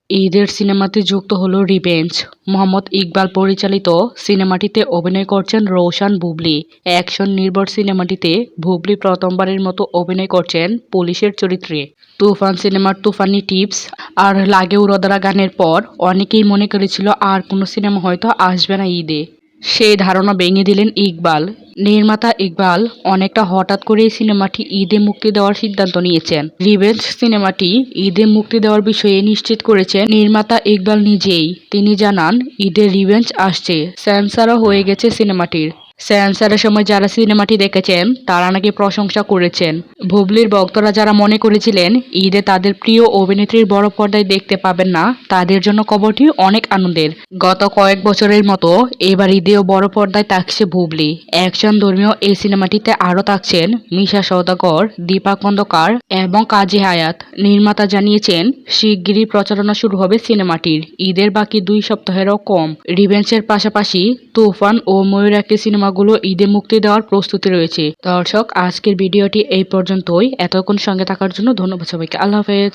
ঈদের সিনেমাতে যুক্ত হলো রিভেঞ্জ। মোহাম্মদ ইকবাল পরিচালিত সিনেমাটিতে অভিনয় করছেন রওশান বুবলী। অ্যাকশন নির্ভর সিনেমাটিতে বুবলী প্রথমবারের মতো অভিনয় করছেন পুলিশের চরিত্রে। তুফান সিনেমার তুফানি টিপস আর লাগে উড়াধরা গানের পর অনেকেই মনে করেছিল আর কোনো সিনেমা হয়তো আসবে না ঈদে। সেই ধারণা ভেঙে দিলেন ইকবাল। নির্মাতা ইকবাল অনেকটা হঠাৎ করে এই সিনেমাটি ঈদে মুক্তি দেওয়ার সিদ্ধান্ত নিয়েছেন। রিভেঞ্জ সিনেমাটি ঈদে মুক্তি দেওয়ার বিষয়ে নিশ্চিত করেছেন নির্মাতা ইকবাল নিজেই। তিনি জানান, ঈদে রিভেঞ্জ আসছে, সেন্সরও হয়ে গেছে সিনেমাটির। সেন্সরের সময় যারা সিনেমাটি দেখেছেন তারা নাকি প্রশংসা করেছেন। বুবলীর ভক্তরা যারা মনে করেছিলেন ঈদে তাদের প্রিয় অভিনেত্রীর বড় পর্দায় দেখতে পাবেন না, তাদের জন্য খবরটি অনেক আনন্দের। গত কয়েক বছরের মতো এবার ঈদেও বড় পর্দায় থাকছে বুবলী। অ্যাকশন ধর্মীয় এই সিনেমাটিতে আরও থাকছেন মিশা সওদাগর, দীপা খন্দকার এবং কাজী হায়াৎ। নির্মাতা জানিয়েছেন শিগগিরই প্রচারণা শুরু হবে সিনেমাটির। ঈদের বাকি 2 সপ্তাহেরও কম। রিভেঞ্জের পাশাপাশি তুফান ও ময়ূরাক্ষী সিনেমাগুলো ঈদে মুক্তি দেওয়ার প্রস্তুতি রয়েছে। দর্শক, আজকের ভিডিওটি এই পর্যন্তই। এতক্ষণ সঙ্গে থাকার জন্য ধন্যবাদ সবাইকে। আল্লাহ হাফেজ।